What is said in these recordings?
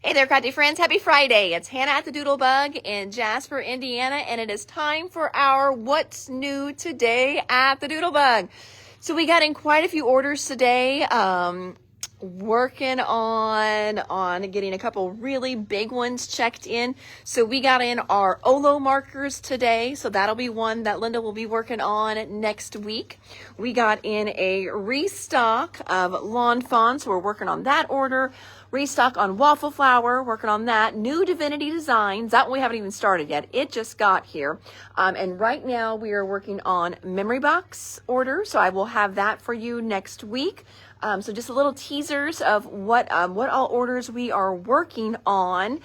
Hey there, Crafty friends. Happy Friday. It's Hannah at the Doodlebug in Jasper, Indiana, and it is time for our What's New Today at the Doodlebug. So we got in quite a few orders today. Working on getting a couple really big ones checked in. So we got in our Olo markers today. So that'll be one that Linda will be working on next week. We got in a restock of Lawn Fawn. So we're working on that order. Restock on Waffle Flower, working on that. New Divinity Designs, that one we haven't even started yet. It just got here. And right now we are working on Memory Box order. So I will have that for you next week. So just a little teasers of what all orders we are working on.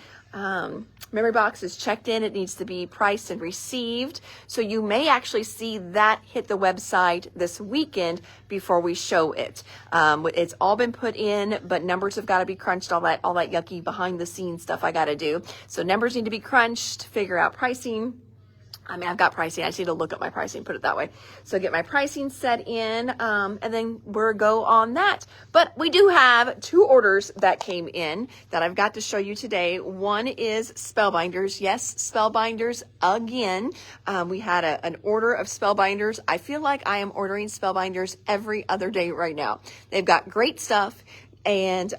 Memory Box is checked in. It needs to be priced and received. So you may actually see that hit the website this weekend before we show it. It's all been put in, but numbers have got to be crunched, all that yucky behind the scenes stuff I got to do. So numbers need to be crunched, figure out pricing. I mean, I've got pricing. I just need to look at my pricing, put it that way. So get my pricing set in, and then we'll go on that. But we do have two orders that came in that I've got to show you today. One is Spellbinders. Yes, Spellbinders again. We had an order of Spellbinders. I feel like I am ordering Spellbinders every other day right now. They've got great stuff, and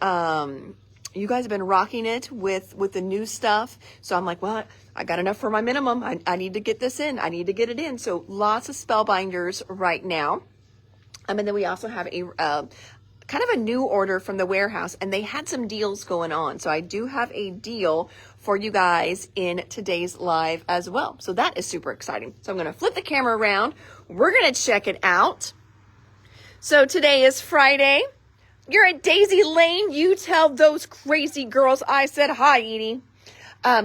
you guys have been rocking it with the new stuff. So I'm like, well, I got enough for my minimum. I need to get this in. I need to get it in. So lots of Spellbinders right now. And then we also have a kind of a new order from the warehouse, and they had some deals going on. So I do have a deal for you guys in today's live as well. So that is super exciting. So I'm going to flip the camera around. We're going to check it out. So today is Friday. You're at Daisy Lane. You tell those crazy girls I said hi, Edie.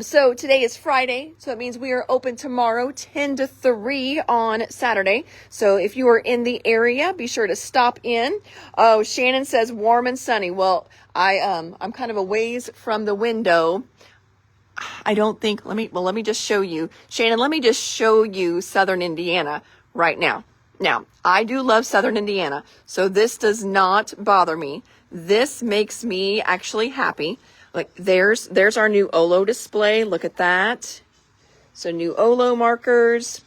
So today is Friday, so that means we are open tomorrow, 10 to 3 on Saturday. So if you are in the area, be sure to stop in. Oh, Shannon says warm and sunny. Well, I'm kind of a ways from the window. I don't think, let me just show you. Shannon, let me just show you Southern Indiana right now. Now, I do love Southern Indiana, so this does not bother me. This makes me actually happy. Like there's our new Olo display. Look at that. So new Olo markers,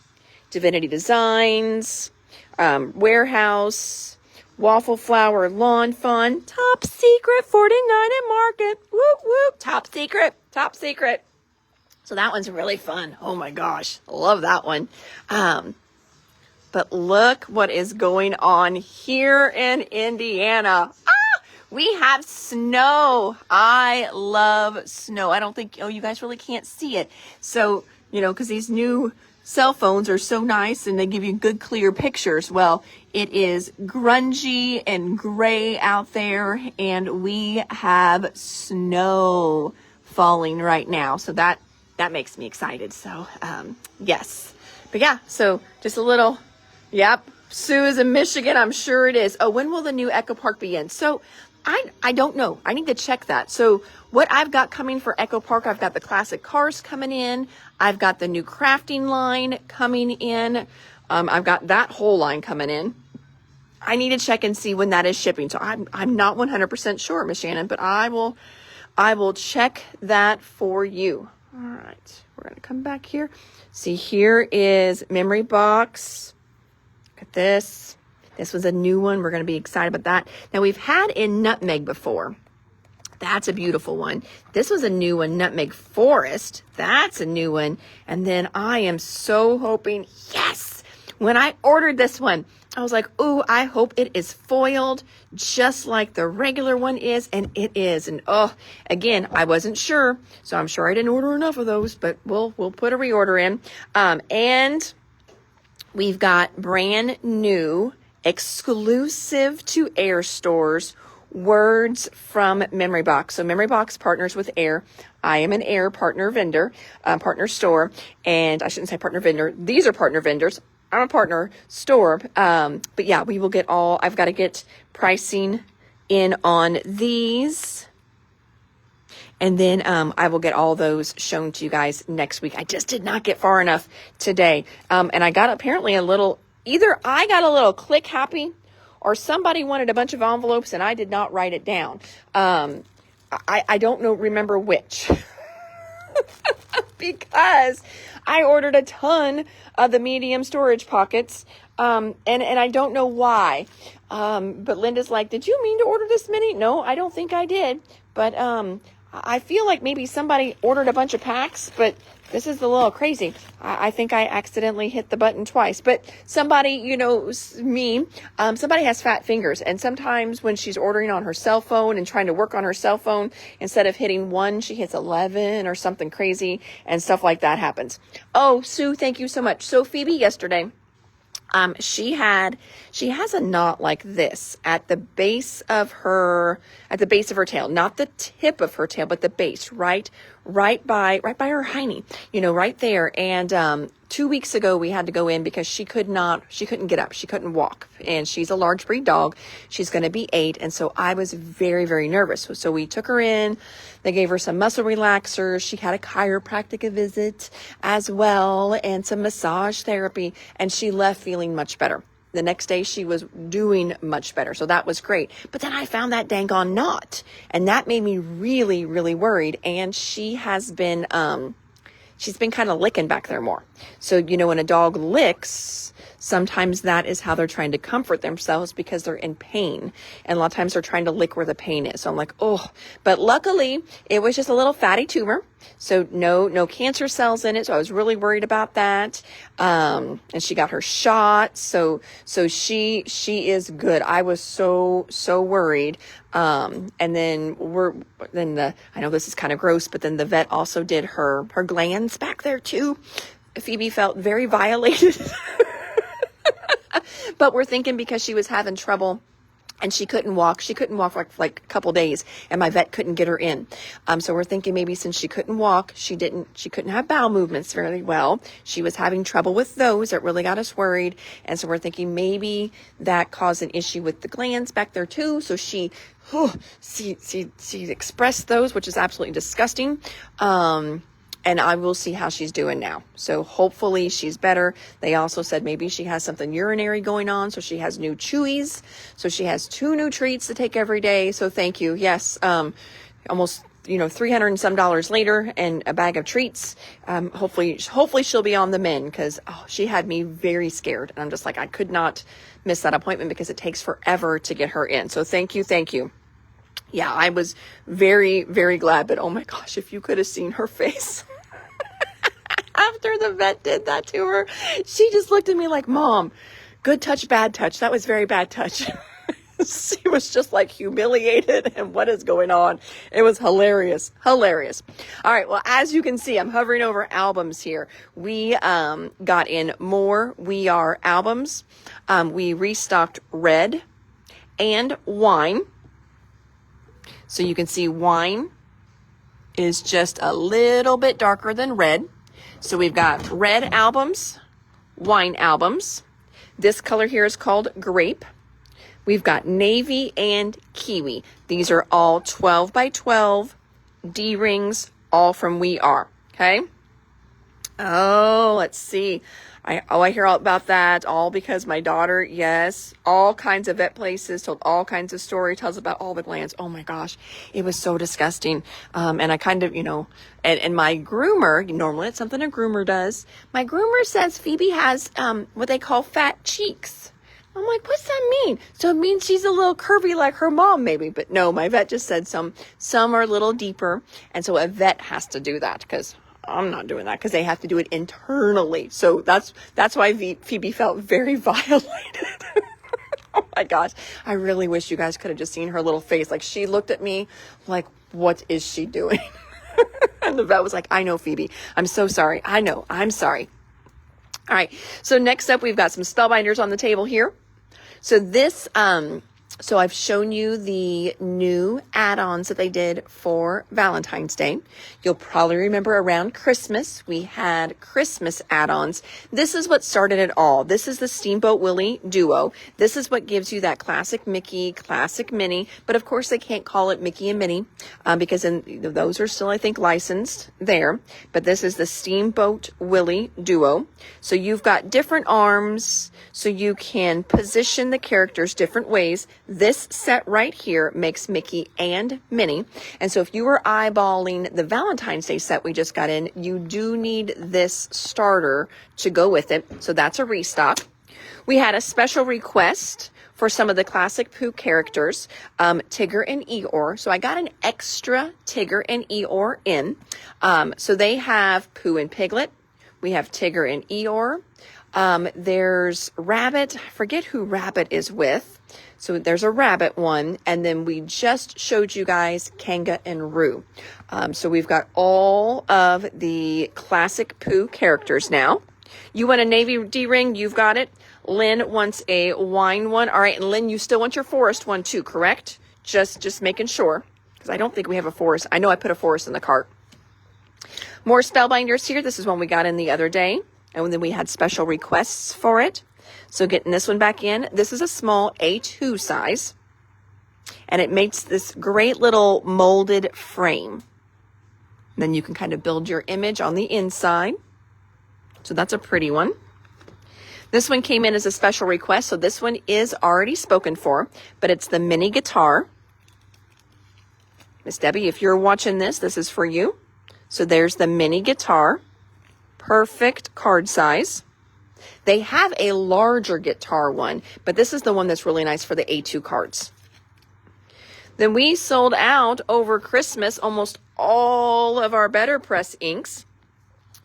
Divinity Designs, Warehouse, Waffle Flower, Lawn Fawn, Top Secret, 49 at Market. Whoop, whoop, top secret. So that one's really fun. Oh my gosh, I love that one. But look what is going on here in Indiana. We have snow. I love snow. I don't think, you guys really can't see it. So, because these new cell phones are so nice and they give you good, clear pictures. Well, it is grungy and gray out there, and we have snow falling right now. So that makes me excited. So, yes. But yeah, so just a little, yep. Sue is in Michigan. I'm sure it is. Oh, when will the new Echo Park be in? So, I don't know. I need to check that. So what I've got coming for Echo Park, I've got the classic cars coming in. I've got the new crafting line coming in. I've got that whole line coming in. I need to check and see when that is shipping. So I'm not 100% sure, Miss Shannon, but I will check that for you. All right. We're going to come back here. See, here is Memory Box. Look at this. This was a new one. We're going to be excited about that. Now, we've had in Nutmeg before. That's a beautiful one. This was a new one, Nutmeg Forest. That's a new one. And then I am so hoping, yes! When I ordered this one, I was like, ooh, I hope it is foiled just like the regular one is. And it is. And again, I wasn't sure. So I'm sure I didn't order enough of those, but we'll put a reorder in. And we've got brand new, exclusive to Air stores, words from Memory Box. So Memory Box partners with Air. I am an Air partner vendor, partner store, and I shouldn't say partner vendor. These are partner vendors. I'm a partner store. But yeah, we will get I've got to get pricing in on these. And then I will get all those shown to you guys next week. I just did not get far enough today. And I got apparently either I got a little click happy or somebody wanted a bunch of envelopes and I did not write it down. I don't remember which. Because I ordered a ton of the medium storage pockets, and I don't know why. But Linda's like, did you mean to order this many? No, I don't think I did. But I feel like maybe somebody ordered a bunch of packs, but this is a little crazy. I think I accidentally hit the button twice. But somebody, somebody has fat fingers. And sometimes when she's ordering on her cell phone and trying to work on her cell phone, instead of hitting 1, she hits 11 or something crazy, and stuff like that happens. Oh, Sue, thank you so much. So Phoebe yesterday, she has a knot like this at the base of her tail, not the tip of her tail, but the base, right by her hiney, right there. And, 2 weeks ago we had to go in because she couldn't get up. She couldn't walk, and she's a large breed dog. She's going to be 8. And so I was very, very nervous. So we took her in, they gave her some muscle relaxers. She had a chiropractic visit as well and some massage therapy, and she left feeling much better. The next day she was doing much better. So that was great. But then I found that dang on knot, and that made me really, really worried. And she has been, she's been kind of licking back there more. So, when a dog licks, sometimes that is how they're trying to comfort themselves because they're in pain. And a lot of times they're trying to lick where the pain is. So I'm like, oh, but luckily it was just a little fatty tumor. So no cancer cells in it. So I was really worried about that. And she got her shot. So she is good. I was so worried. And then I know this is kind of gross, but then the vet also did her glands back there too. Phoebe felt very violated. But we're thinking because she was having trouble and she couldn't walk like a couple days, and my vet couldn't get her in. So we're thinking maybe since she couldn't walk, she couldn't have bowel movements very well. She was having trouble with those. That really got us worried. And so we're thinking maybe that caused an issue with the glands back there too. So she expressed those, which is absolutely disgusting. And I will see how she's doing now. So hopefully she's better. They also said maybe she has something urinary going on. So she has new chewies. So she has 2 new treats to take every day. So thank you. Yes. Almost, $300 and some later, and a bag of treats. Hopefully she'll be on the mend, because she had me very scared. And I'm just like, I could not miss that appointment because it takes forever to get her in. So thank you. Yeah, I was very, very glad, but oh my gosh, if you could have seen her face after the vet did that to her. She just looked at me like, Mom, good touch, bad touch. That was very bad touch. She was just like humiliated, and what is going on? It was hilarious. All right. Well, as you can see, I'm hovering over albums here. We got in more We Are albums. We restocked red and wine. So you can see wine is just a little bit darker than red. So we've got red albums, wine albums. This color here is called grape. We've got navy and kiwi. These are all 12 by 12 D rings, all from We Are. Okay. Oh, let's see. I hear all about that, all because my daughter, yes, all kinds of vet places told all kinds of stories, tells about all the glands. Oh my gosh, it was so disgusting. And I kind of, and my groomer, normally it's something a groomer does. My groomer says Phoebe has what they call fat cheeks. I'm like, what's that mean? So it means she's a little curvy like her mom, maybe. But no, my vet just said some are a little deeper. And so a vet has to do that, because I'm not doing that, because they have to do it internally. So that's why Phoebe felt very violated. Oh my gosh. I really wish you guys could have just seen her little face. Like, she looked at me like, what is she doing? And the vet was like, I know, Phoebe. I'm so sorry. I know. I'm sorry. All right. So next up, we've got some spellbinders on the table here. So this, so I've shown you the new add-ons that they did for Valentine's Day. You'll probably remember around Christmas, we had Christmas add-ons. This is what started it all. This is the Steamboat Willie Duo. This is what gives you that classic Mickey, classic Minnie. But of course, they can't call it Mickey and Minnie because those are still, I think, licensed there. But this is the Steamboat Willie Duo. So you've got different arms, so you can position the characters different ways. This set right here makes Mickey and Minnie. And so if you were eyeballing the Valentine's Day set we just got in, you do need this starter to go with it. So that's a restock. We had a special request for some of the classic Pooh characters, Tigger and Eeyore. So I got an extra Tigger and Eeyore in. So they have Pooh and Piglet. We have Tigger and Eeyore. There's Rabbit. I forget who Rabbit is with. So there's a Rabbit one. And then we just showed you guys Kanga and Roo. So we've got all of the classic Pooh characters now. You want a navy D-ring? You've got it. Lynn wants a wine one. All right, and Lynn, you still want your forest one too, correct? Just making sure, because I don't think we have a forest. I know I put a forest in the cart. More Spellbinders here. This is one we got in the other day, and then we had special requests for it. So getting this one back in. This is a small A2 size, and it makes this great little molded frame. Then you can kind of build your image on the inside. So that's a pretty one. This one came in as a special request, so this one is already spoken for, but it's the mini guitar. Miss Debbie, if you're watching this, this is for you. So there's the mini guitar. Perfect card size. They have a larger guitar one, but this is the one that's really nice for the A2 cards. Then we sold out over Christmas almost all of our Better Press inks.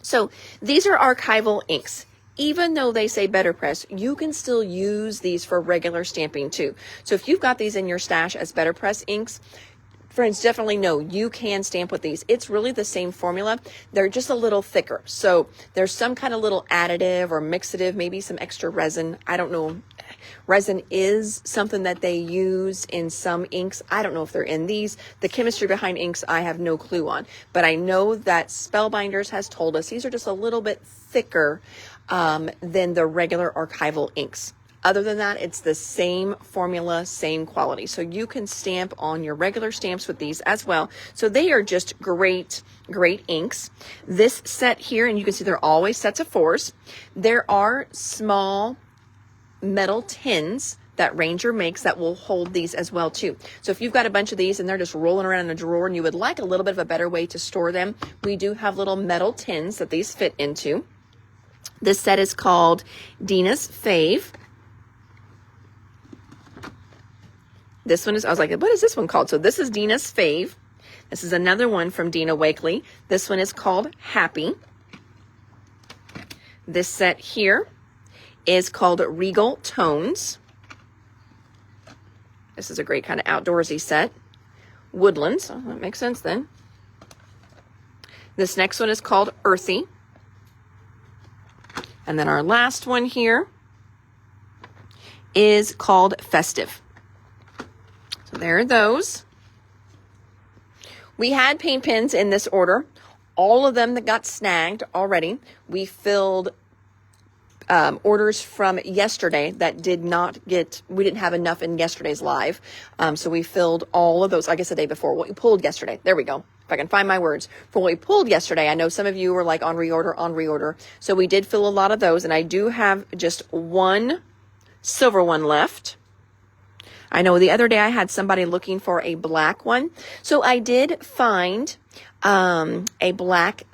So these are archival inks. Even though they say Better Press, you can still use these for regular stamping too. So if you've got these in your stash as Better Press inks, friends, definitely know you can stamp with these. It's really the same formula. They're just a little thicker. So there's some kind of little additive or mixative, maybe some extra resin. I don't know. Resin is something that they use in some inks. I don't know if they're in these. The chemistry behind inks, I have no clue on. But I know that Spellbinders has told us these are just a little bit thicker than the regular archival inks. Other than that, it's the same formula, same quality. So you can stamp on your regular stamps with these as well. So they are just great, great inks. This set here, and you can see they're always sets of 4s. There are small metal tins that Ranger makes that will hold these as well too. So if you've got a bunch of these and they're just rolling around in a drawer and you would like a little bit of a better way to store them, we do have little metal tins that these fit into. This set is called Dina's Fave. This one is, I was like, what is this one called? So this is Dina's Fave. This is another one from Dina Wakley. This one is called Happy. This set here is called Regal Tones. This is a great kind of outdoorsy set. Woodlands, oh, that makes sense then. This next one is called Earthy. And then our last one here is called Festive. So there are those. We had paint pens in this order. All of them that got snagged already. We filled orders from yesterday that did not get, we didn't have enough in yesterday's live. So we filled all of those, I guess the day before, what we pulled yesterday. There we go. If I can find my words. For what we pulled yesterday, I know some of you were like on reorder. So we did fill a lot of those, and I do have just one silver one left. I know the other day I had somebody looking for a black one. So I did find a black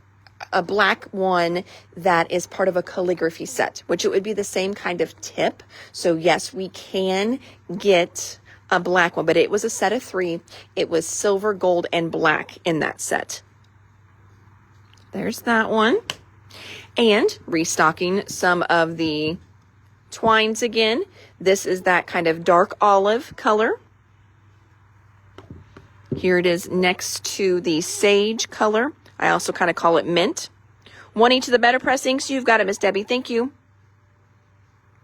one that is part of a calligraphy set, which it would be the same kind of tip. So yes, we can get a black one, but it was a set of 3. It was silver, gold, and black in that set. There's that one. And restocking some of the twines again. This is that kind of dark olive color. Here it is next to the sage color. I also kind of call it mint. 1 each of the Better Press inks. You've got it, Miss Debbie. Thank you.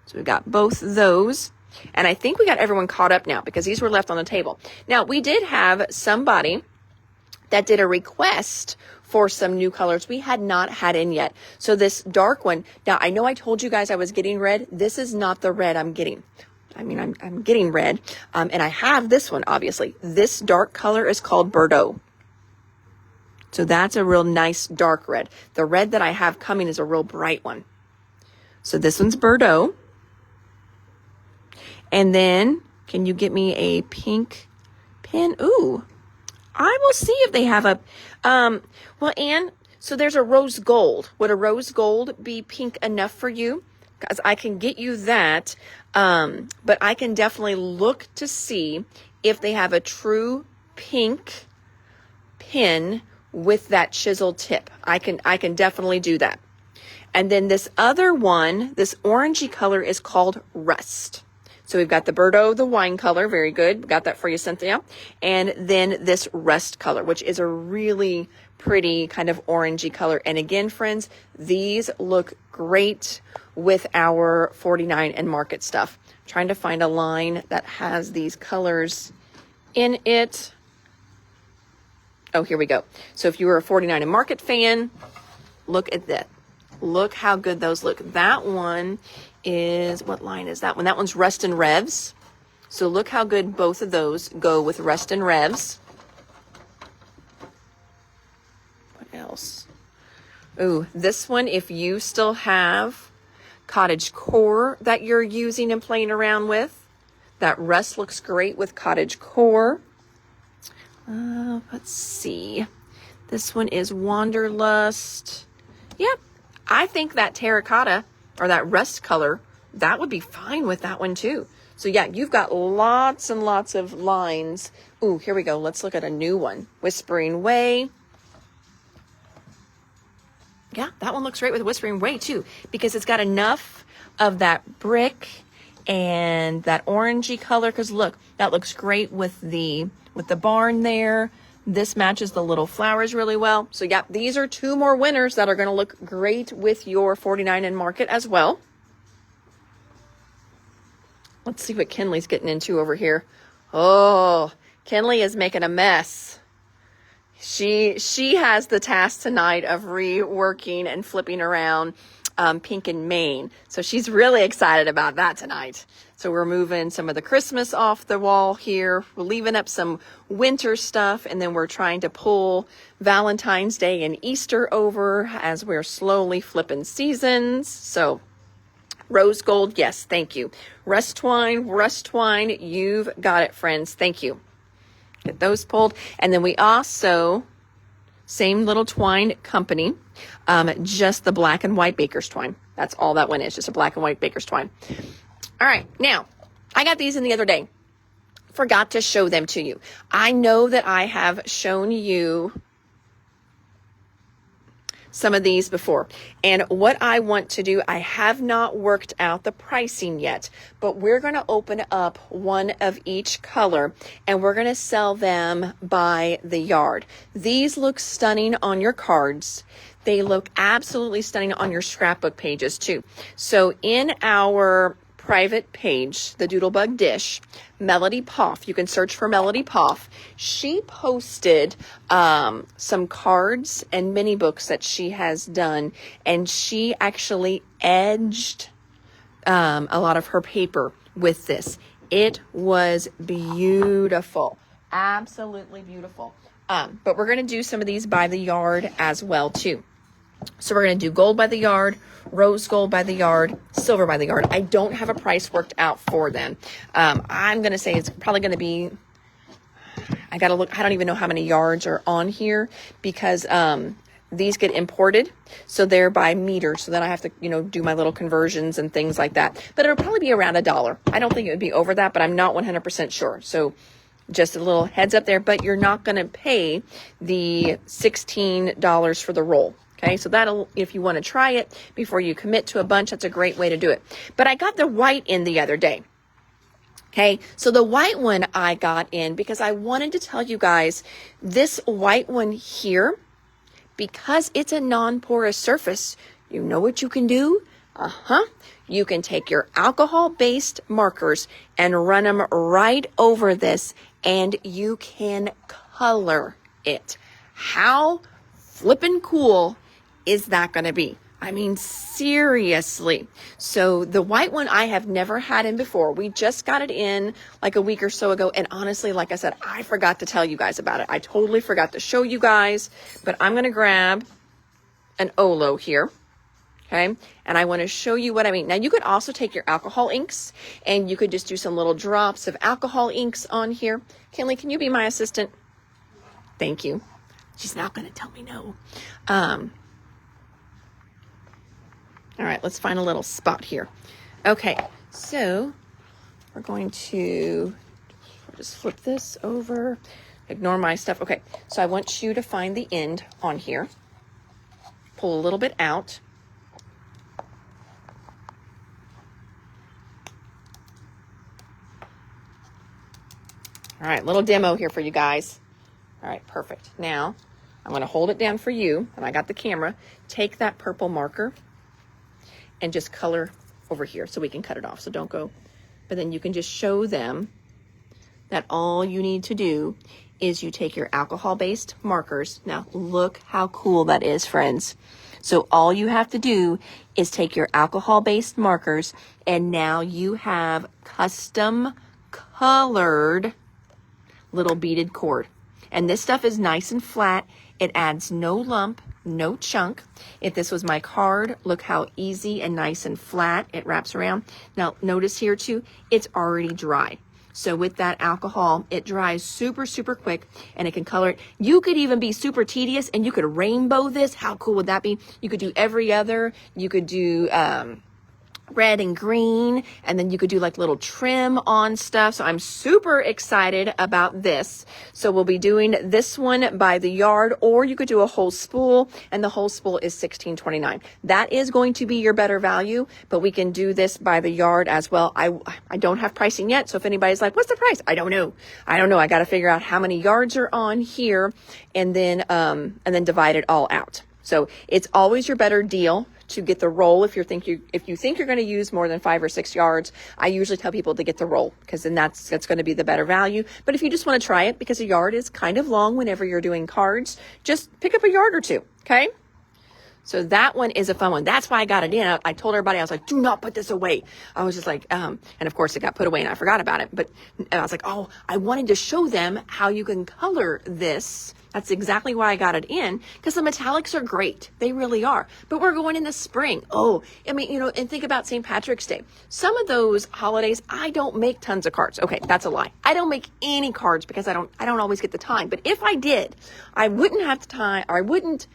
So we've got both those. And I think we got everyone caught up now because these were left on the table. Now, we did have somebody that did a request for some new colors we had not had in yet. So this dark one, now I know I told you guys I was getting red. This is not the red I'm getting. I mean, I'm getting red. And I have this one, obviously. This dark color is called Bordeaux. So that's a real nice dark red. The red that I have coming is a real bright one. So this one's Bordeaux. And then Can you get me a pink pen? Ooh, I will see if they have a, well, Anne, so there's a rose gold. Would a rose gold be pink enough for you? Because I can get you that, but I can definitely look to see if they have a true pink pen with that chiseled tip. I can definitely do that. And then this other one, this orangey color is called Rust. So we've got the Bordeaux, the wine color, very good. Got that for you, Cynthia. And then this Rust color, which is a really pretty kind of orangey color. And again, friends, these look great with our 49 and Market stuff. Trying to find a line that has these colors in it. Oh, here we go. So if you were a 49 and Market fan, look at that. Look how good those look. That one is, what line is that one? That one's Rust and Revs. So look how good both of those go with Rust and Revs. What else? Ooh, this one, if you still have Cottage Core that you're using and playing around with, that Rust looks great with Cottage Core. Let's see. This one is Wanderlust. Yep. I think that terracotta or that Rust color, that would be fine with that one too. So yeah, you've got lots and lots of lines. Ooh, here we go. Let's look at a new one. Whispering Way. Yeah, that one looks great with Whispering Way too, because it's got enough of that brick and that orangey color. Because look, that looks great with the barn there. This matches the little flowers really well. So yeah, these are two more winners that are going to look great with your 49 and Market as well. Let's see what Kinley's getting into over here. Oh, Kinley is making a mess. She has the task tonight of reworking and flipping around Pink and Maine. So she's really excited about that tonight. So we're moving some of the Christmas off the wall here. We're leaving up some winter stuff, and then we're trying to pull Valentine's Day and Easter over as we're slowly flipping seasons. So rose gold, yes, thank you. Rust twine, you've got it, friends. Thank you. Get those pulled. And then we also, same little twine company, just the black and white baker's twine. That's all that one is, just a black and white baker's twine. All right, now, I got these in the other day. Forgot to show them to you. I know that I have shown you some of these before. And what I want to do, I have not worked out the pricing yet, but we're going to open up one of each color and we're going to sell them by the yard. These look stunning on your cards. They look absolutely stunning on your scrapbook pages too. So in our private page, the Doodlebug Dish, Melody Poff, you can search for Melody Poff. She posted some cards and mini books that she has done, and she actually edged a lot of her paper with this. It was beautiful, absolutely beautiful. But we're going to do some of these by the yard as well too. So we're going to do gold by the yard, rose gold by the yard, silver by the yard. I don't have a price worked out for them. I'm going to say it's probably going to be, I got to look, I don't even know how many yards are on here because these get imported. So they're by meter. So then I have to, do my little conversions and things like that. But it'll probably be around $1. I don't think it would be over that, but I'm not 100% sure. So just a little heads up there, but you're not going to pay the $16 for the roll. Okay, so that'll, if you want to try it before you commit to a bunch, that's a great way to do it. But I got the white in the other day. Okay, so the white one I got in because I wanted to tell you guys this white one here, because it's a non-porous surface, you know what you can do? You can take your alcohol-based markers and run them right over this and you can color it. How flippin' cool is that going to be? I mean, seriously. So the white one I have never had in before. We just got it in like a week or so ago. And honestly, like I said, I forgot to tell you guys about it. I totally forgot to show you guys, but I'm going to grab an Olo here. Okay, and I want to show you what I mean. Now you could also take your alcohol inks and you could just do some little drops of alcohol inks on here. Kinley, can you be my assistant? Thank you. She's not going to tell me no. All right, let's find a little spot here. Okay, so we're going to just flip this over. Ignore my stuff. Okay, so I want you to find the end on here. Pull a little bit out. All right, little demo here for you guys. All right, perfect. Now, I'm going to hold it down for you, and I got the camera. Take that purple marker and just color over here so we can cut it off. So don't go. But then you can just show them that all you need to do is you take your alcohol-based markers. Now, look how cool that is, friends. So all you have to do is take your alcohol-based markers, and now you have custom colored little beaded cord. And this stuff is nice and flat. It adds no lump, no chunk. If this was my card, look how easy and nice and flat it wraps around. Now notice here too, it's already dry. So with that alcohol, it dries super, super quick and it can color it. You could even be super tedious and you could rainbow this. How cool would that be? You could do every other. You could do red and green, and then you could do like little trim on stuff. So I'm super excited about this. So we'll be doing this one by the yard, or you could do a whole spool, and the whole spool is $16.29. That is going to be your better value, but we can do this by the yard as well. I don't have pricing yet, so if anybody's like, what's the price? I don't know. I got to figure out how many yards are on here, and then divide it all out. So it's always your better deal to get the roll. If you think you're going to use more than 5 or 6 yards, I usually tell people to get the roll, because then that's going to be the better value. But if you just want to try it, because a yard is kind of long whenever you're doing cards, just pick up a yard or two. Okay. So that one is a fun one. That's why I got it in. I told everybody, I was like, do not put this away. I was just like, and of course it got put away and I forgot about it. But I was like, oh, I wanted to show them how you can color this. That's exactly why I got it in, because the metallics are great. They really are. But we're going into spring. Oh, I mean, and think about St. Patrick's Day. Some of those holidays, I don't make tons of cards. Okay, that's a lie. I don't make any cards because I don't always get the time. But if I did, I wouldn't have the time, or I wouldn't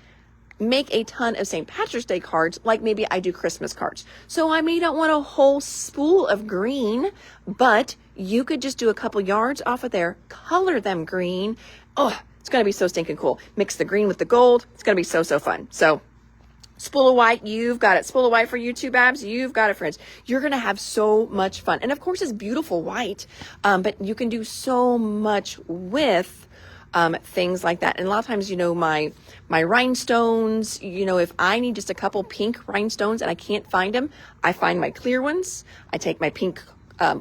make a ton of St. Patrick's Day cards like maybe I do Christmas cards. So I may not want a whole spool of green, but you could just do a couple yards off of there, color them green. Oh, it's going to be so stinking cool. Mix the green with the gold. It's going to be so, so fun. So spool of white, you've got it. Spool of white for you too, Babs. You've got it, friends. You're going to have so much fun. And of course it's beautiful white, but you can do so much with things like that. And a lot of times, my rhinestones, if I need just a couple pink rhinestones and I can't find them, I find my clear ones. I take my pink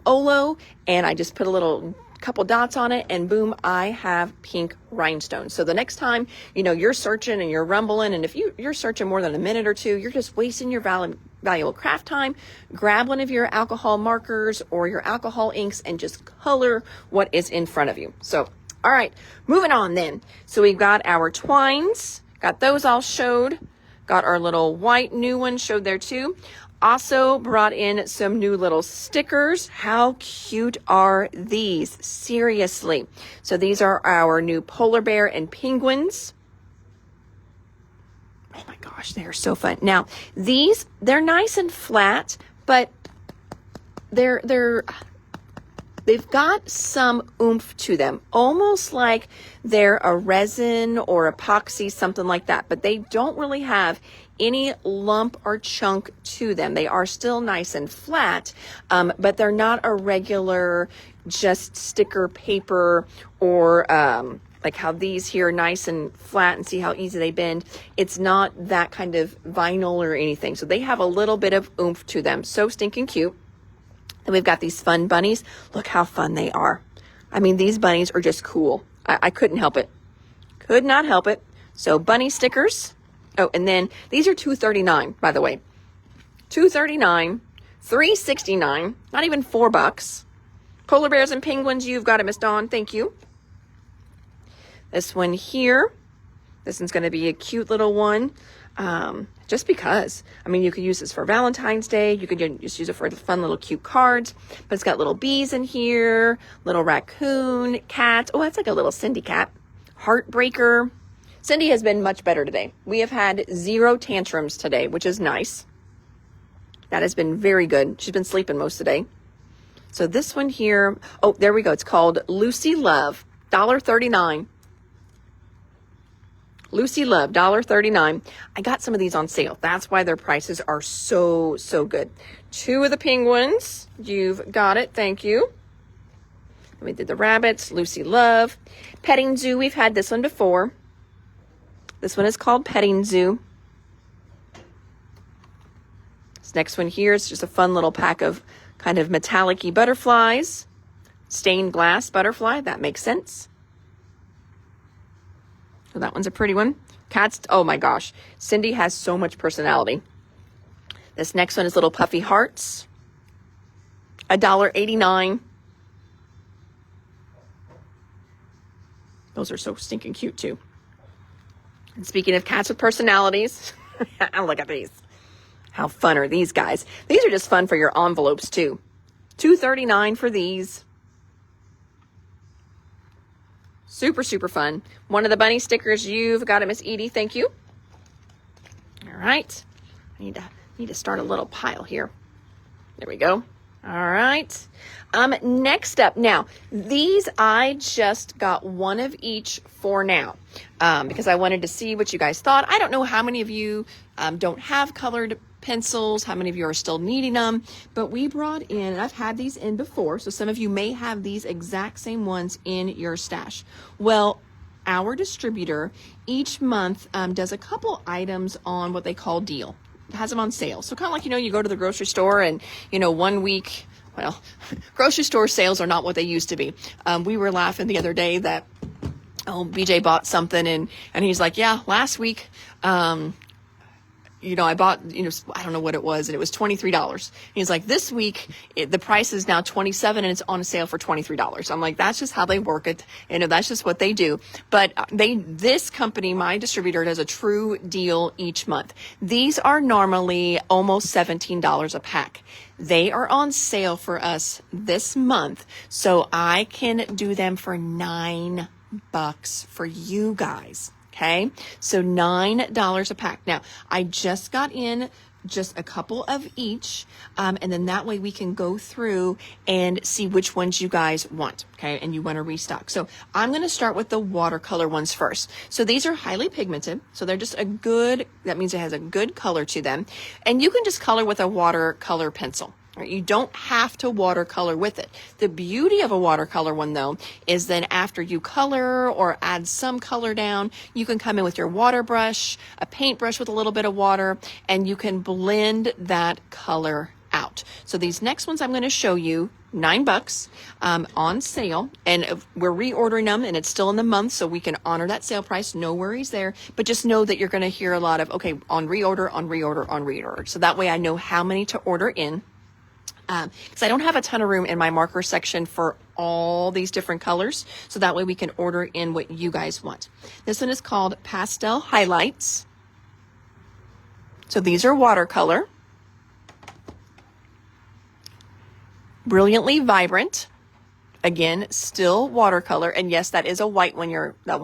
Olo and I just put a couple dots on it, and boom, I have pink rhinestones. So the next time, you're searching and you're rumbling, and if you're searching more than a minute or two, you're just wasting your valuable craft time. Grab one of your alcohol markers or your alcohol inks and just color what is in front of you. So all right, moving on then. So we've got our twines, got those all showed, got our little white new one showed there too. Also brought in some new little stickers. How cute are these? Seriously. So these are our new polar bear and penguins. Oh my gosh, they are so fun. Now, they're nice and flat, but they've got some oomph to them, almost like they're a resin or epoxy, something like that, but they don't really have any lump or chunk to them. They are still nice and flat, but they're not a regular just sticker paper or like how these here are nice and flat, and see how easy they bend. It's not that kind of vinyl or anything. So they have a little bit of oomph to them. So stinking cute. Then we've got these fun bunnies. Look how fun they are. I mean, these bunnies are just cool. I couldn't help it. Could not help it. So bunny stickers. Oh, and then these are $2.39, by the way. $2.39, $3.69, not even $4. Polar bears and penguins, you've got it, Miss Dawn. Thank you. This one here, This one's going to be a cute little one. Just because. I mean, you could use this for Valentine's Day. You could just use it for fun little cute cards. But it's got little bees in here, little raccoon, cat. Oh, that's like a little Cindy cat. Heartbreaker. Cindy has been much better today. We have had 0 tantrums today, which is nice. That has been very good. She's been sleeping most of the day. So this one here, oh, there we go. It's called Lucy Love, $1.39. Lucy Love, $1.39. I got some of these on sale. That's why their prices are so good. 2 of the penguins. You've got it. Thank you. We did the rabbits, Lucy Love. Petting Zoo, we've had this one before. This one is called Petting Zoo. This next one here is just a fun little pack of kind of metallic-y butterflies. Stained glass butterfly, that makes sense. So that one's a pretty one. Cats, oh my gosh. Cindy has so much personality. This next one is little puffy hearts. $1.89. Those are so stinking cute too. And speaking of cats with personalities, look at these. How fun are these guys? These are just fun for your envelopes too. $2.39 for these. Super fun. One of the bunny stickers, you've got it, Miss Edie. Thank you. All right. I need to start a little pile here. There we go. All right. Next up, now, these I just got one of each for now, because I wanted to see what you guys thought. I don't know how many of you don't have colored pencils, how many of you are still needing them, but we brought in, and I've had these in before, so some of you may have these exact same ones in your stash. Well, our distributor each month does a couple items on what they call deal. It has them on sale. So kind of like, you go to the grocery store and, 1 week, well, grocery store sales are not what they used to be. We were laughing the other day that, BJ bought something and he's like, yeah, last week, I bought, I don't know what it was, and it was $23. He's like, this week, the price is now $27 and it's on sale for $23. I'm like, that's just how they work it. That's just what they do. But this company, my distributor, does a true deal each month. These are normally almost $17 a pack. They are on sale for us this month, so I can do them for $9 for you guys. Okay, so $9 a pack. Now, I just got in just a couple of each, and then that way we can go through and see which ones you guys want, okay, and you want to restock. So I'm going to start with the watercolor ones first. So these are highly pigmented, so they're just that means it has a good color to them, and you can just color with a watercolor pencil. You don't have to watercolor with it. The beauty of a watercolor one, though, is then after you color or add some color down, you can come in with your water brush, a paintbrush with a little bit of water, and you can blend that color out. So these next ones I'm going to show you, $9 on sale, and we're reordering them, and it's still in the month, so we can honor that sale price. No worries there, but just know that you're going to hear a lot of, okay, on reorder. So that way I know how many to order in. Because I don't have a ton of room in my marker section for all these different colors. So that way we can order in what you guys want. This one is called Pastel Highlights. So these are watercolor. Brilliantly Vibrant. Again, still watercolor. And yes, that is a white one. That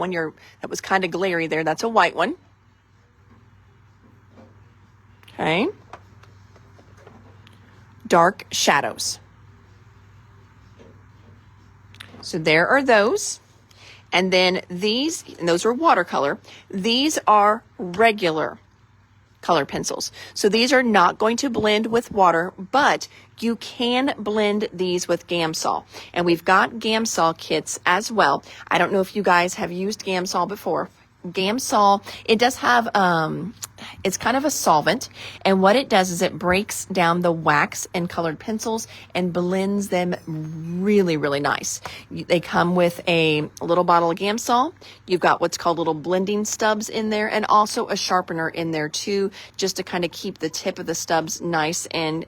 was kind of glary there. That's a white one. Okay. Dark Shadows. So there are those. And then those are watercolor. These are regular color pencils. So these are not going to blend with water, but you can blend these with Gamsol. And we've got Gamsol kits as well. I don't know if you guys have used Gamsol before. Gamsol, it does have, it's kind of a solvent, and what it does is it breaks down the wax and colored pencils and blends them really, really nice. They come with a little bottle of Gamsol. You've got what's called little blending stubs in there, and also a sharpener in there too, just to kind of keep the tip of the stubs nice and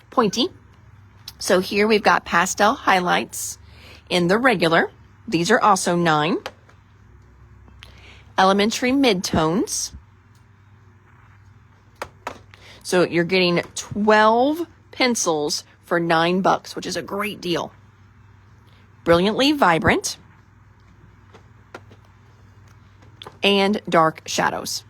pointy. So here we've got Pastel Highlights in the regular. These are also $9. Elementary Midtones. So you're getting 12 pencils for $9, which is a great deal. Brilliantly Vibrant. And Dark Shadows.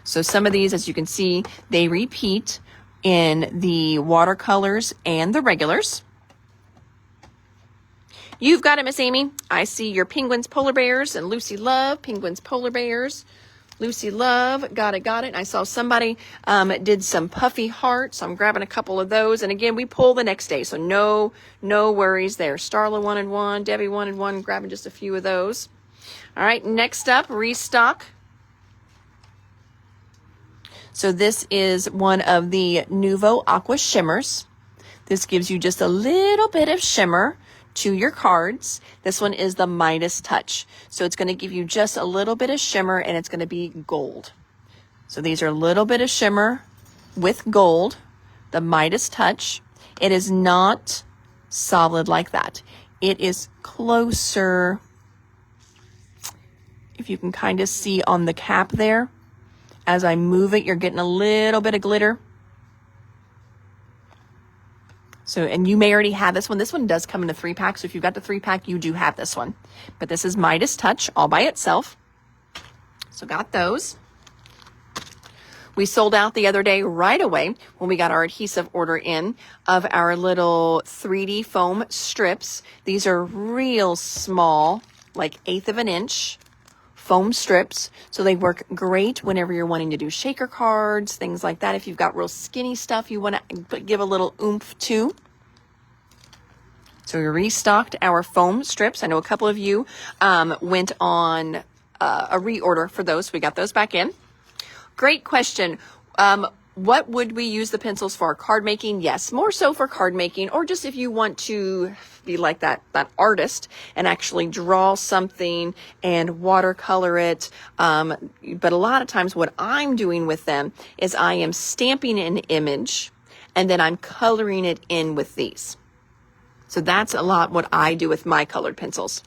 So some of these, as you can see, they repeat in the watercolors and the regulars. You've got it, Miss Amy. I see your Penguins, Polar Bears, and Lucy Love. Penguins, Polar Bears, Lucy Love. Got it, got it. And I saw somebody did some puffy hearts. So I'm grabbing a couple of those. And again, we pull the next day, so no worries there. Starla wanted one. Debbie wanted one. Grabbing just a few of those. All right, next up, Restock. So this is one of the Nuvo Aqua Shimmers. This gives you just a little bit of shimmer to your cards. This one is the Midas Touch. So it's going to give you just a little bit of shimmer, and it's going to be gold. So these are a little bit of shimmer with gold, the Midas Touch. It is not solid like that. It is closer, if you can kind of see on the cap there. As I move it, you're getting a little bit of glitter. So, and you may already have this one. This one does come in a 3-pack. So if you've got the 3-pack, you do have this one. But this is Midas Touch all by itself. So got those. We sold out the other day right away when we got our adhesive order in of our little 3D foam strips. These are real small, like 1/8 of an inch foam strips. So they work great whenever you're wanting to do shaker cards, things like that. If you've got real skinny stuff you want to give a little oomph to. So we restocked our foam strips. I know a couple of you went on a reorder for those. So we got those back in. Great question. What would we use the pencils for? Card making? Yes, more so for card making, or just if you want to be like that artist and actually draw something and watercolor it. But a lot of times what I'm doing with them is I am stamping an image and then I'm coloring it in with these. So that's a lot what I do with my colored pencils.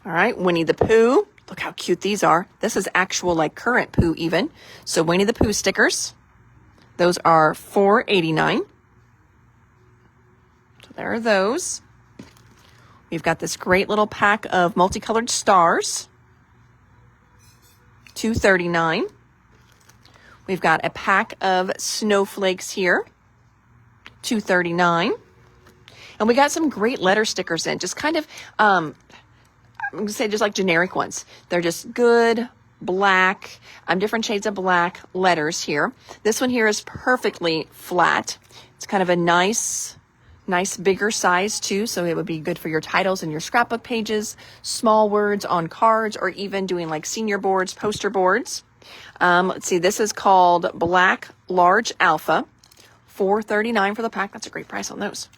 All right, Winnie the Pooh. Look how cute these are. This is actual like current Pooh even. So Winnie the Pooh stickers. Those are $4.89. So there are those. We've got this great little pack of multicolored stars. $2.39. We've got a pack of snowflakes here. $2.39. And we got some great letter stickers in. Just kind of I'm going to say just like generic ones. They're just good, black, different shades of black letters here. This one here is perfectly flat. It's kind of a nice bigger size too. So it would be good for your titles and your scrapbook pages, small words on cards, or even doing like senior boards, poster boards. Let's see, this is called Black Large Alpha. $4.39 for the pack. That's a great price on those.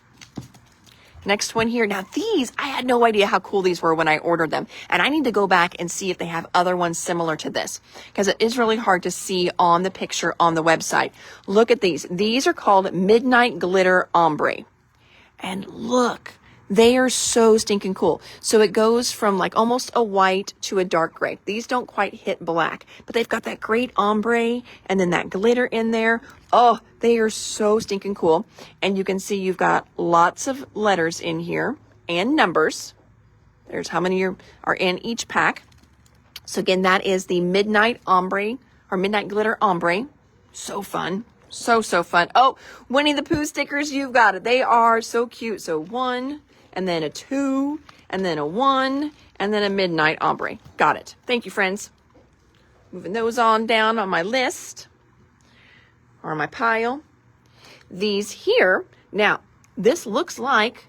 Next one here. Now these, I had no idea how cool these were when I ordered them. And I need to go back and see if they have other ones similar to this, because it is really hard to see on the picture on the website. Look at these. These are called Midnight Glitter Ombre. And look, they are so stinking cool. So it goes from like almost a white to a dark gray. These don't quite hit black, but they've got that great ombre and then that glitter in there. Oh, they are so stinking cool. And you can see you've got lots of letters in here and numbers. There's how many are in each pack. So again, that is the Midnight Ombre or Midnight Glitter Ombre. So fun. So fun. Oh, Winnie the Pooh stickers, you've got it. They are so cute. So 1, and then a 2, and then a 1, and then a Midnight Ombre. Got it. Thank you, friends. Moving those on down on my list or my pile. These here, now this looks like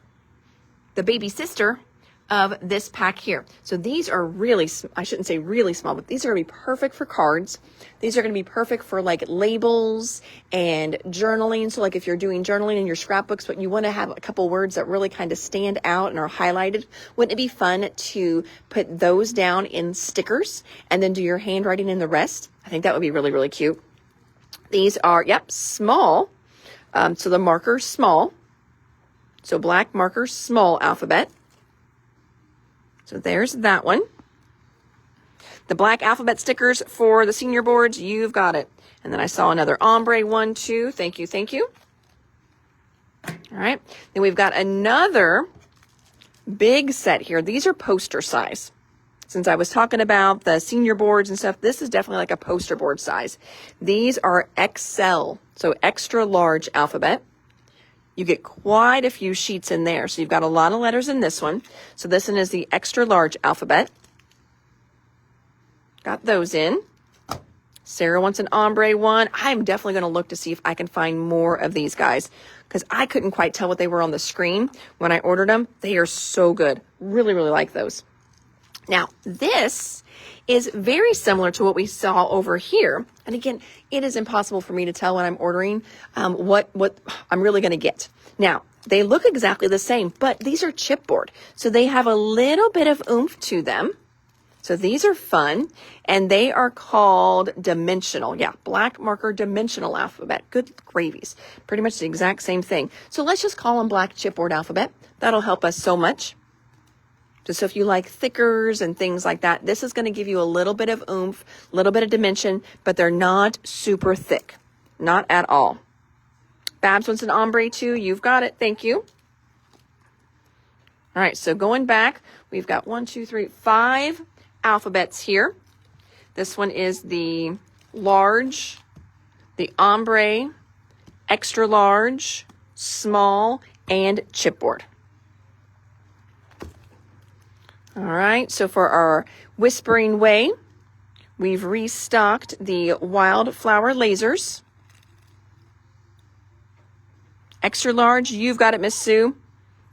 the baby sister of this pack here. So these are really, I shouldn't say really small, but these are going to be perfect for cards. These are going to be perfect for like labels and journaling. So like if you're doing journaling in your scrapbooks, but you want to have a couple words that really kind of stand out and are highlighted, wouldn't it be fun to put those down in stickers and then do your handwriting in the rest? I think that would be really, really cute. These are, yep, small. So the marker small. So black marker, small alphabet. So there's that one. The black alphabet stickers for the senior boards, you've got it. And then I saw another ombre one too. Thank you, thank you. All right, then we've got another big set here. These are poster size. Since I was talking about the senior boards and stuff, this is definitely like a poster board size. These are XL, so extra large alphabet. You get quite a few sheets in there. So you've got a lot of letters in this one. So this one is the extra large alphabet. Got those in. Sarah wants an ombre one. I'm definitely going to look to see if I can find more of these guys because I couldn't quite tell what they were on the screen when I ordered them. They are so good. Really, really like those. Now, this is very similar to what we saw over here. And again, it is impossible for me to tell when I'm ordering what I'm really going to get. Now, they look exactly the same, but these are chipboard. So they have a little bit of oomph to them. So these are fun, and they are called dimensional. Yeah, black marker dimensional alphabet. Good gravies. Pretty much the exact same thing. So let's just call them black chipboard alphabet. That'll help us so much. Just so if you like thickers and things like that, this is going to give you a little bit of oomph, a little bit of dimension, but they're not super thick. Not at all. Babs wants an ombre too. You've got it. Thank you. All right, so going back, we've got 5 alphabets here. This one is the large, the ombre, extra large, small, and chipboard. All right, so for our Whispering Way, we've restocked the Wildflower lasers. Extra large, you've got it, Miss Sue.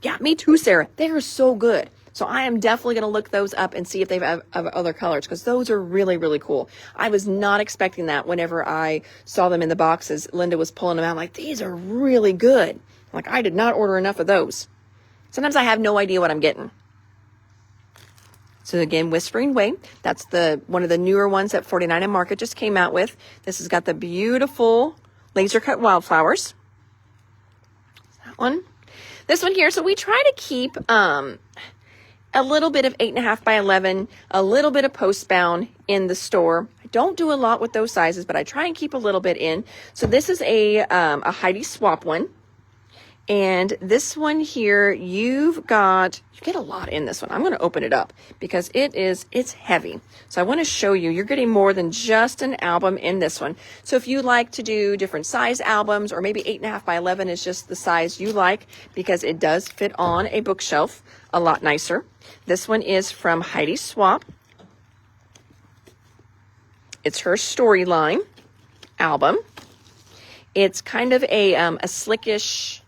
Yeah, me too, Sarah. They are so good. So I am definitely going to look those up and see if they have other colors because those are really, really cool. I was not expecting that whenever I saw them in the boxes. Linda was pulling them out like, these are really good. Like, I did not order enough of those. Sometimes I have no idea what I'm getting. So again, Whispering Way, that's one of the newer ones that 49 and Market just came out with. This has got the beautiful laser cut wildflowers. That one. This one here, so we try to keep a little bit of 8.5 by 11, a little bit of postbound in the store. I don't do a lot with those sizes, but I try and keep a little bit in. So this is a Heidi Swap one. And this one here, you get a lot in this one. I'm going to open it up because it's heavy. So I want to show you, you're getting more than just an album in this one. So if you like to do different size albums, or maybe 8.5 by 11 is just the size you like because it does fit on a bookshelf a lot nicer. This one is from Heidi Swap. It's her Storyline album. It's kind of a slickish,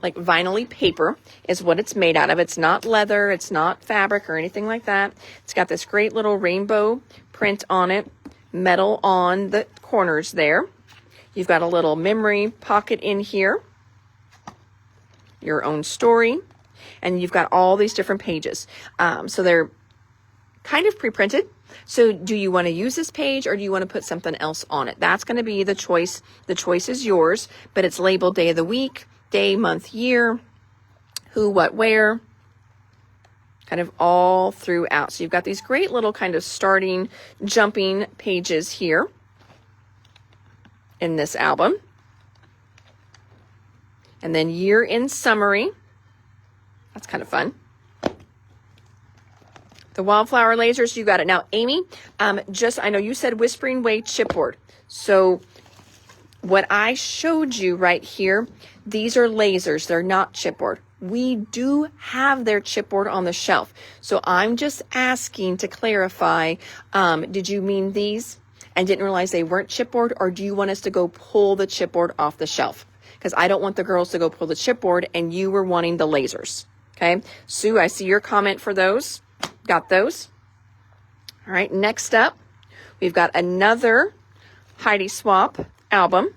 like vinyl-y paper is what it's made out of. It's not leather, it's not fabric or anything like that. It's got this great little rainbow print on it, metal on the corners there. You've got a little memory pocket in here, your own story, and you've got all these different pages. So they're kind of pre-printed. So do you want to use this page or do you want to put something else on it? That's going to be the choice. The choice is yours, but it's labeled day of the week, day, month, year, who, what, where, kind of all throughout. So you've got these great little kind of starting, jumping pages here in this album. And then year in summary. That's kind of fun. The Wildflower lasers, you got it. Now, Amy, I know you said Whispering Way chipboard. So what I showed you right here, these are lasers. They're not chipboard. We do have their chipboard on the shelf. So I'm just asking to clarify, did you mean these and didn't realize they weren't chipboard, or do you want us to go pull the chipboard off the shelf? Because I don't want the girls to go pull the chipboard and you were wanting the lasers. Okay. Sue, I see your comment for those. Got those. All right. Next up, we've got another Heidi Swap album.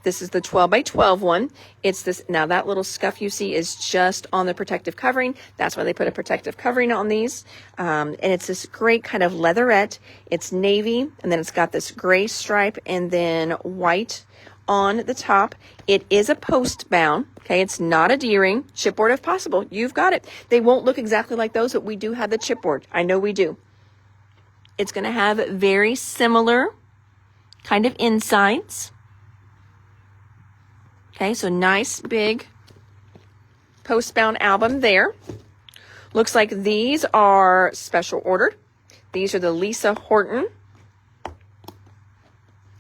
This is the 12 by 12 one. It's this, now that little scuff you see is just on the protective covering. That's why they put a protective covering on these. And it's this great kind of leatherette. It's navy, and then it's got this gray stripe and then white on the top. It is a post bound. Okay, it's not a D-ring. Chipboard if possible. You've got it. They won't look exactly like those, but we do have the chipboard. I know we do. It's going to have very similar kind of insides. Okay, so nice big post-bound album there. Looks like these are special ordered. These are the Lisa Horton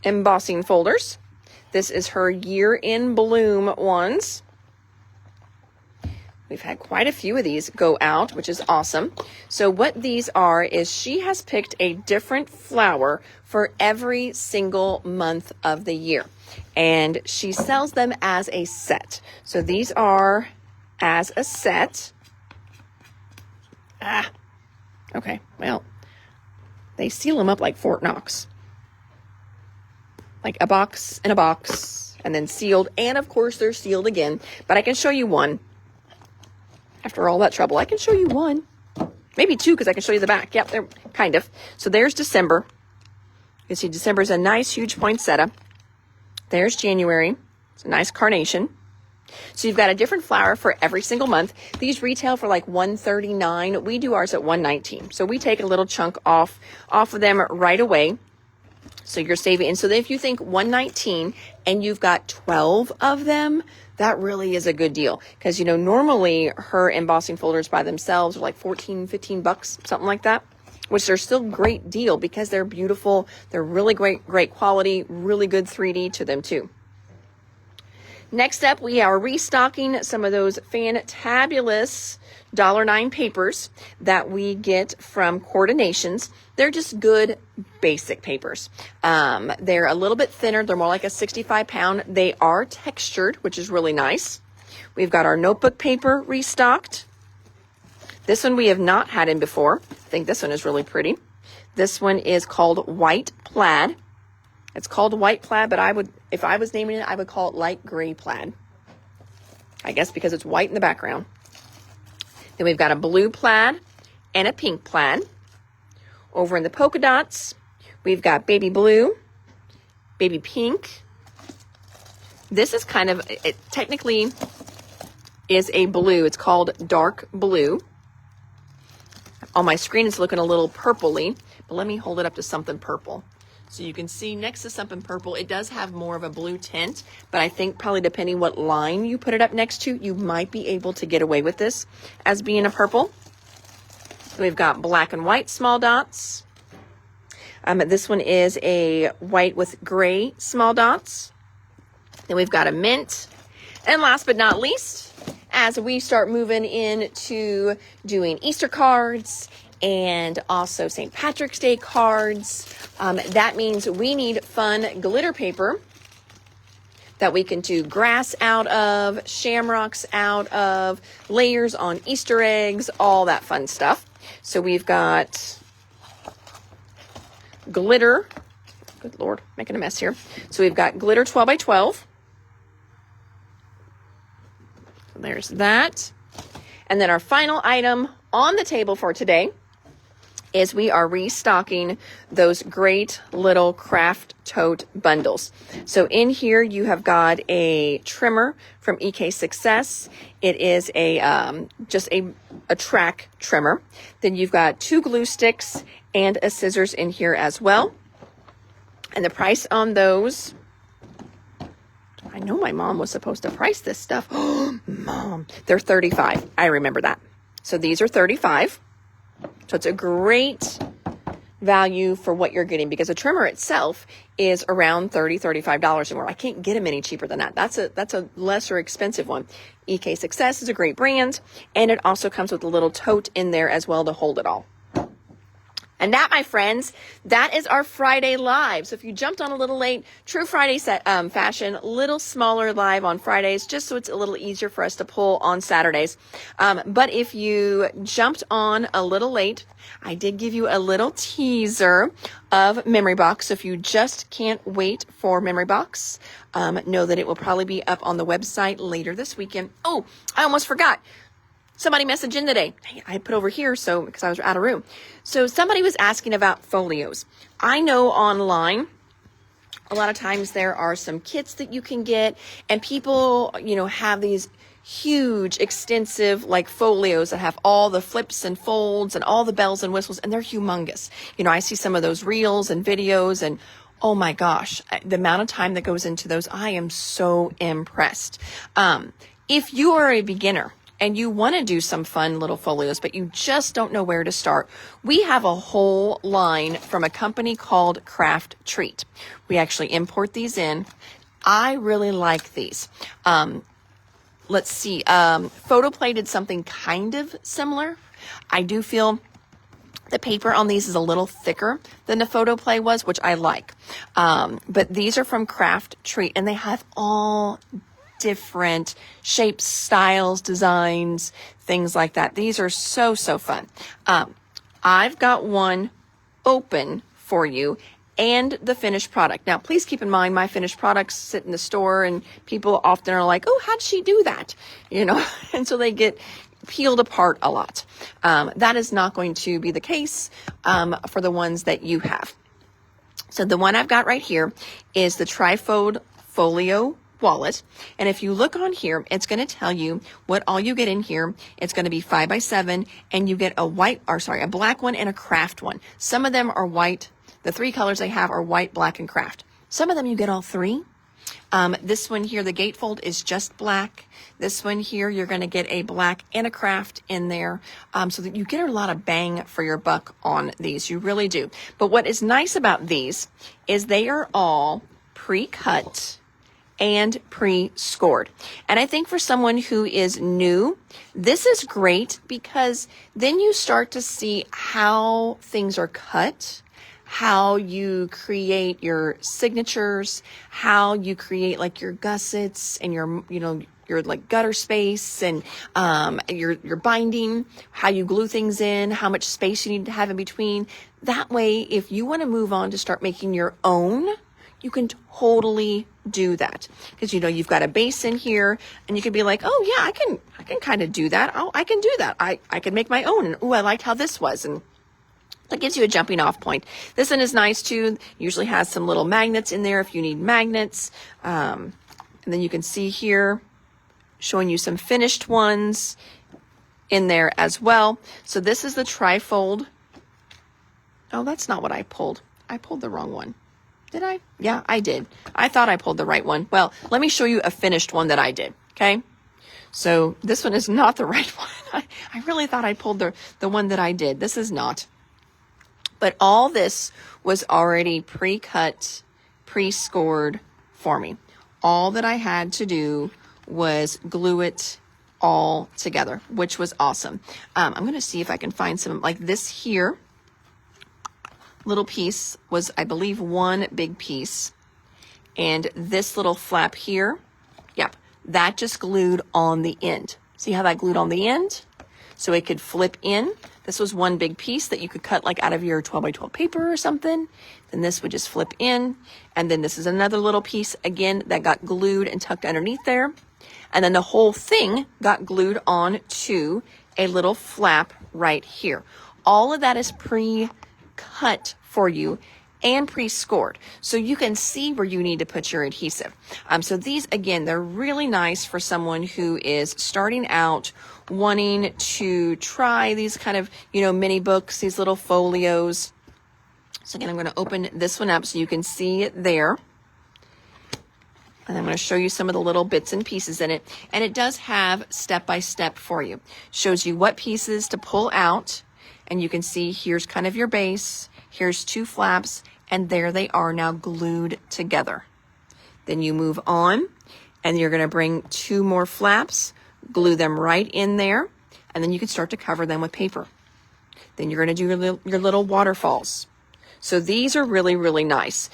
embossing folders. This is her Year in Bloom ones. We've had quite a few of these go out, which is awesome. So what these are is she has picked a different flower for every single month of the year. And she sells them as a set. So these are as a set. Okay, well, they seal them up like Fort Knox. Like a box and a box, and then sealed. And of course, they're sealed again. But I can show you one. After all that trouble, I can show you one. Maybe two, because I can show you the back. Yep, they're kind of. So there's December. You can see December is a nice, huge poinsettia. There's January. It's a nice carnation. So you've got a different flower for every single month. These retail for like $139. We do ours at $119. So we take a little chunk off of them right away. So you're saving. And so if you think $119 and you've got 12 of them, that really is a good deal. Because, you know, normally her embossing folders by themselves are like 14, 15 bucks, something like that, which are still great deal because they're beautiful. They're really great quality, really good 3D to them too. Next up, we are restocking some of those fantabulous $1.09 papers that we get from Coordinations. They're just good basic papers. They're a little bit thinner. They're more like a 65 pound. They are textured, which is really nice. We've got our notebook paper restocked. This one we have not had in before. I think this one is really pretty. This one is called White Plaid. It's called White Plaid, but if I was naming it, I would call it light gray plaid. I guess because it's white in the background. Then we've got a blue plaid and a pink plaid. Over in the polka dots, we've got baby blue, baby pink. This is kind of, it technically is a blue. It's called dark blue. On my screen, it's looking a little purpley, but let me hold it up to something purple. So you can see next to something purple, it does have more of a blue tint, but I think probably depending what line you put it up next to, you might be able to get away with this as being a purple. So we've got black and white small dots. This one is a white with gray small dots. Then we've got a mint. And last but not least, as we start moving into doing Easter cards and also St. Patrick's Day cards, that means we need fun glitter paper that we can do grass out of, shamrocks out of, layers on Easter eggs, all that fun stuff. So we've got glitter. Good Lord, making a mess here. So we've got glitter 12 by 12. So there's that. And then our final item on the table for today is we are restocking those great little craft tote bundles. So in here you have got a trimmer from EK Success. It is a just a track trimmer. Then you've got 2 glue sticks and a scissors in here as well. And the price on those, I know my mom was supposed to price this stuff. Oh, Mom, they're $35. I remember that. So these are $35. So it's a great value for what you're getting because a trimmer itself is around $30, $35 and more. I can't get them any cheaper than that. That's a lesser expensive one. EK Success is a great brand, and it also comes with a little tote in there as well to hold it all. And that, my friends, that is our Friday live. So if you jumped on a little late, True Friday fashion, little smaller live on Fridays, just so it's a little easier for us to pull on Saturdays. But if you jumped on a little late, I did give you a little teaser of Memory Box. So if you just can't wait for Memory Box, know that it will probably be up on the website later this weekend. Oh, I almost forgot. Somebody messaged in today. I put over here because I was out of room. So somebody was asking about folios. I know online, a lot of times there are some kits that you can get, and people, have these huge, extensive like folios that have all the flips and folds and all the bells and whistles, and they're humongous. You know, I see some of those reels and videos, and oh my gosh, the amount of time that goes into those, I am so impressed. If you are a beginner and you want to do some fun little folios, but you just don't know where to start, we have a whole line from a company called Craft Treat. We actually import these in. I really like these. Let's see, Photoplay did something kind of similar. I do feel the paper on these is a little thicker than the Photoplay was, which I like. But these are from Craft Treat, and they have all different shapes, styles, designs, things like that. These are so, so fun. I've got one open for you and the finished product. Now, please keep in mind, my finished products sit in the store, and people often are like, oh, how'd she do that? You know, and so they get peeled apart a lot. That is not going to be the case for the ones that you have. So the one I've got right here is the Trifold Folio wallet. And if you look on here, it's going to tell you what all you get in here. It's going to be 5x7, and you get a black one and a craft one. Some of them are white. The 3 colors they have are white, black, and craft. Some of them you get all 3. This one here, the gatefold, is just black. This one here, you're going to get a black and a craft in there, so that you get a lot of bang for your buck on these. You really do. But what is nice about these is they are all pre-cut and pre-scored. And I think for someone who is new, this is great, because then you start to see how things are cut, how you create your signatures, how you create like your gussets and your like gutter space, and your binding, how you glue things in, how much space you need to have in between. That way, if you want to move on to start making your own, you can totally do that, because you've got a base in here, and you can be like, oh yeah, I can kind of do that. Oh, I can do that. I can make my own. And oh, I liked how this was, and that gives you a jumping off point. This one is nice too. Usually has some little magnets in there if you need magnets. And then you can see here, showing you some finished ones in there as well. So this is the Trifold. Oh, that's not what I pulled. I pulled the wrong one. Did I? Yeah, I did. I thought I pulled the right one. Well, let me show you a finished one that I did, okay? So this one is not the right one. I really thought I pulled the one that I did. This is not. But all this was already pre-cut, pre-scored for me. All that I had to do was glue it all together, which was awesome. I'm going to see if I can find some, like this here. Little piece was, I believe, one big piece. And this little flap here, yep, that just glued on the end. See how that glued on the end? So it could flip in. This was one big piece that you could cut like out of your 12x12 paper or something. Then this would just flip in. And then this is another little piece, again, that got glued and tucked underneath there. And then the whole thing got glued on to a little flap right here. All of that is pre-cut for you and pre-scored, so you can see where you need to put your adhesive. So these, again, they're really nice for someone who is starting out, wanting to try these kind of, mini books, these little folios. So again, I'm going to open this one up so you can see it there. And I'm going to show you some of the little bits and pieces in it. And it does have step-by-step for you. Shows you what pieces to pull out. And you can see here's kind of your base. Here's 2 flaps. And there they are now glued together. Then you move on. And you're going to bring 2 more flaps. Glue them right in there. And then you can start to cover them with paper. Then you're going to do your little waterfalls. So these are really, really nice.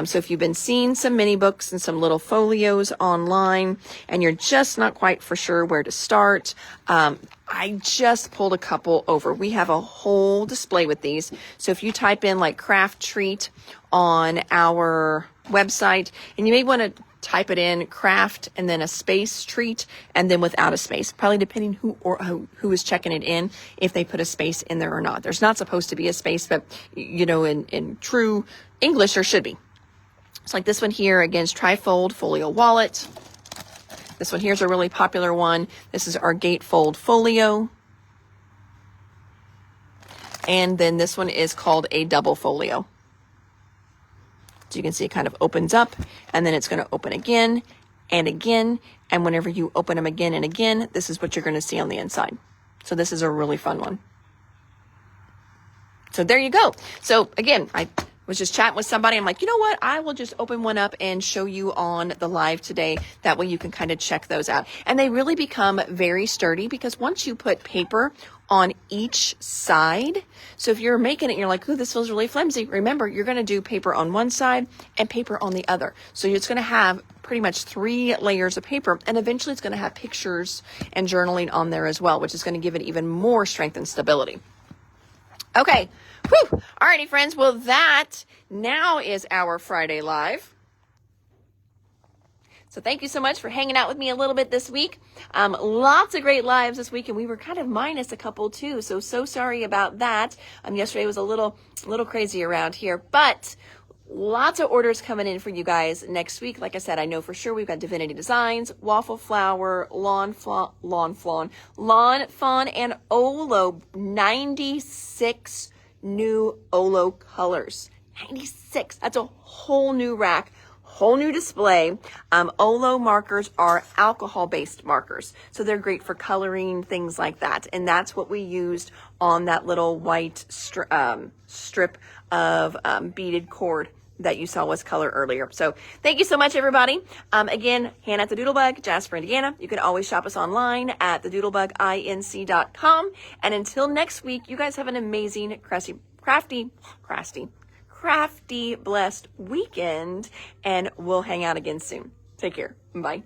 So if you've been seeing some mini books and some little folios online and you're just not quite for sure where to start, I just pulled a couple over. We have a whole display with these. So if you type in like Craft Treat on our website, and you may want to type it in Craft and then a space Treat and then without a space, probably depending who is checking it in, if they put a space in there or not. There's not supposed to be a space, but in true English there should be. It's like this one here, again, Trifold Folio Wallet. This one here is a really popular one. This is our Gatefold Folio. And then this one is called a double folio. So you can see it kind of opens up, and then it's going to open again and again. And whenever you open them again and again, this is what you're going to see on the inside. So this is a really fun one. So there you go. So again, I was just chatting with somebody. I'm like, you know what? I will just open one up and show you on the live today. That way you can kind of check those out. And they really become very sturdy because once you put paper on each side, so if you're making it and you're like, ooh, this feels really flimsy, remember, you're going to do paper on one side and paper on the other. So it's going to have pretty much 3 layers of paper, and eventually it's going to have pictures and journaling on there as well, which is going to give it even more strength and stability. Okay. Whew. Alrighty, friends. Well, that now is our Friday Live. So thank you so much for hanging out with me a little bit this week. Lots of great lives this week, and we were kind of minus a couple too. So sorry about that. Yesterday was a little crazy around here, but lots of orders coming in for you guys next week. Like I said, I know for sure we've got Divinity Designs, Waffle Flower, Lawn Fawn, and Olo. 96 new Olo colors. 96. That's a whole new rack. Whole new display. Olo markers are alcohol-based markers. So they're great for coloring, things like that. And that's what we used on that little white strip of beaded cord that you saw was color earlier. So thank you so much, everybody. Again, Hannah at the Doodlebug, Jasper, Indiana. You can always shop us online at thedoodlebuginc.com. And until next week, you guys have an amazing, crafty, blessed weekend, and we'll hang out again soon. Take care. Bye.